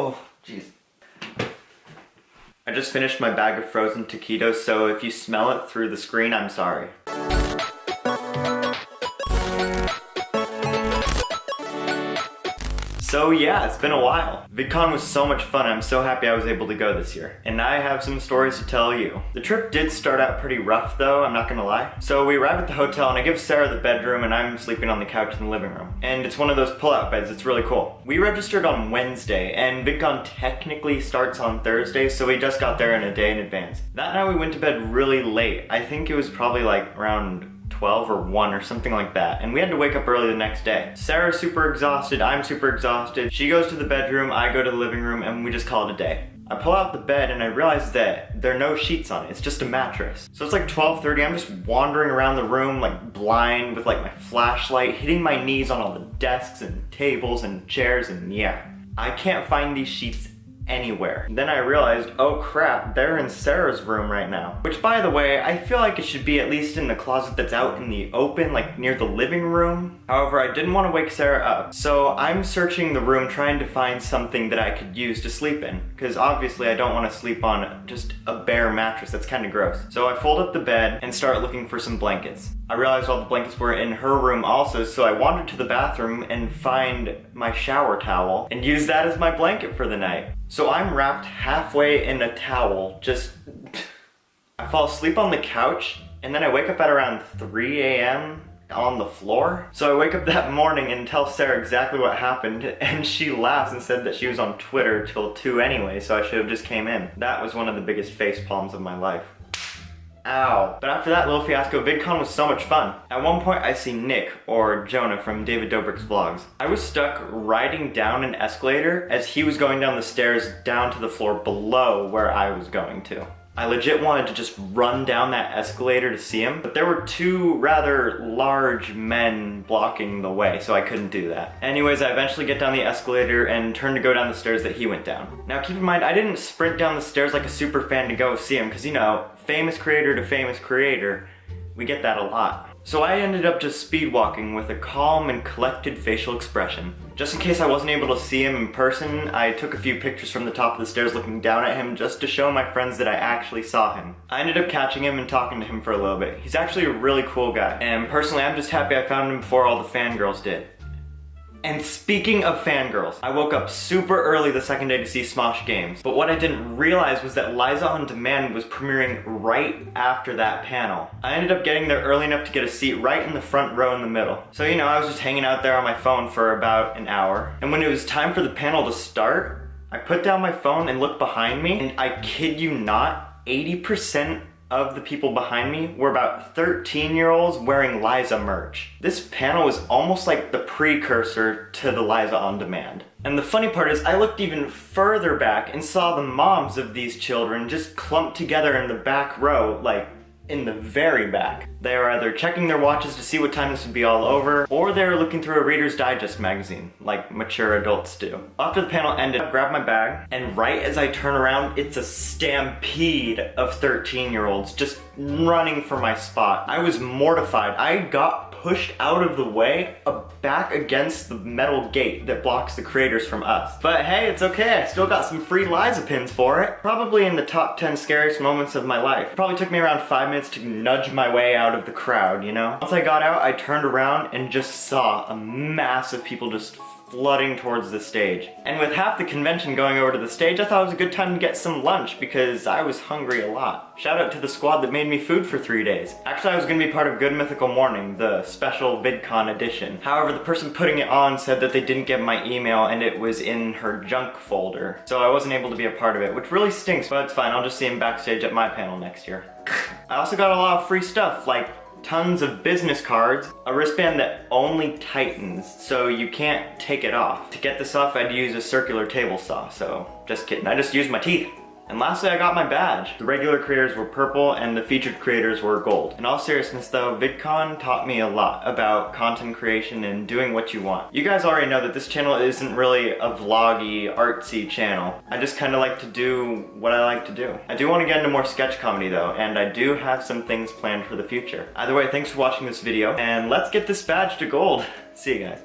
Oh, jeez. I just finished my bag of frozen taquitos, so if you smell it through the screen, I'm sorry. So yeah, it's been a while. VidCon was so much fun. I'm so happy I was able to go this year. And I have some stories to tell you. The trip did start out pretty rough though, I'm not gonna lie. So we arrive at the hotel and I give Sarah the bedroom and I'm sleeping on the couch in the living room. And it's one of those pull-out beds, it's really cool. We registered on Wednesday and VidCon technically starts on Thursday, so we just got there in a day in advance. That night we went to bed really late. I think it was probably like around 12 or 1 or something like that, and we had to wake up early the next day. Sarah's super exhausted, I'm super exhausted. She goes to the bedroom, I go to the living room, and we just call it a day. I pull out the bed and I realize that there are no sheets on it, it's just a mattress. So it's like 12:30, I'm just wandering around the room like blind with like my flashlight, hitting my knees on all the desks and tables and chairs, and yeah. I can't find these sheets anywhere. Then I realized, oh crap, they're in Sarah's room right now. Which, by the way, I feel like it should be at least in the closet that's out in the open, like near the living room. However, I didn't want to wake Sarah up, so I'm searching the room trying to find something that I could use to sleep in, because obviously I don't want to sleep on just a bare mattress, that's kind of gross. So I fold up the bed and start looking for some blankets. I realized all the blankets were in her room also, so I wandered to the bathroom and find my shower towel and use that as my blanket for the night. So I'm wrapped halfway in a towel, I fall asleep on the couch, and then I wake up at around 3 a.m. on the floor. So I wake up that morning and tell Sarah exactly what happened, and she laughs and said that she was on Twitter till 2 anyway, so I should have just came in. That was one of the biggest face palms of my life. Ow. But after that little fiasco, VidCon was so much fun. At one point I see Nick, or Jonah from David Dobrik's vlogs. I was stuck riding down an escalator as he was going down the stairs down to the floor below where I was going to. I legit wanted to just run down that escalator to see him, but there were 2 rather large men blocking the way, so I couldn't do that. Anyways, I eventually get down the escalator and turn to go down the stairs that he went down. Now keep in mind, I didn't sprint down the stairs like a super fan to go see him, because you know, famous creator to famous creator, we get that a lot. So I ended up just speed walking with a calm and collected facial expression. Just in case I wasn't able to see him in person, I took a few pictures from the top of the stairs looking down at him just to show my friends that I actually saw him. I ended up catching him and talking to him for a little bit. He's actually a really cool guy, and personally I'm just happy I found him before all the fangirls did. And speaking of fangirls, I woke up super early the second day to see Smosh Games, but what I didn't realize was that Liza on Demand was premiering right after that panel. I ended up getting there early enough to get a seat right in the front row in the middle. So you know, I was just hanging out there on my phone for about an hour, and when it was time for the panel to start, I put down my phone and looked behind me, and I kid you not, 80% of the people behind me were about 13-year-olds wearing Liza merch. This panel was almost like the precursor to the Liza on Demand. And the funny part is I looked even further back and saw the moms of these children just clumped together in the back row, like in the very back. They were either checking their watches to see what time this would be all over, or they were looking through a Reader's Digest magazine, like mature adults do. After the panel ended, I grabbed my bag, and right as I turn around, it's a stampede of 13-year-olds just running for my spot. I was mortified. I got pushed out of the way, back against the metal gate that blocks the creators from us. But hey, it's okay, I still got some free Liza pins for it. Probably in the top 10 scariest moments of my life. It probably took me around 5 minutes to nudge my way out of the crowd, you know? Once I got out, I turned around and just saw a mass of people just flooding towards the stage. And with half the convention going over to the stage, I thought it was a good time to get some lunch because I was hungry a lot. Shout out to the squad that made me food for 3 days. Actually, I was gonna be part of Good Mythical Morning, the special VidCon edition. However, the person putting it on said that they didn't get my email and it was in her junk folder. So I wasn't able to be a part of it, which really stinks, but it's fine. I'll just see him backstage at my panel next year. I also got a lot of free stuff, like tons of business cards, a wristband that only tightens, so you can't take it off. To get this off, I'd use a circular table saw, so just kidding, I just used my teeth. And lastly, I got my badge. The regular creators were purple and the featured creators were gold. In all seriousness though, VidCon taught me a lot about content creation and doing what you want. You guys already know that this channel isn't really a vloggy, artsy channel. I just kind of like to do what I like to do. I do want to get into more sketch comedy though, and I do have some things planned for the future. Either way, thanks for watching this video, and let's get this badge to gold. See you guys.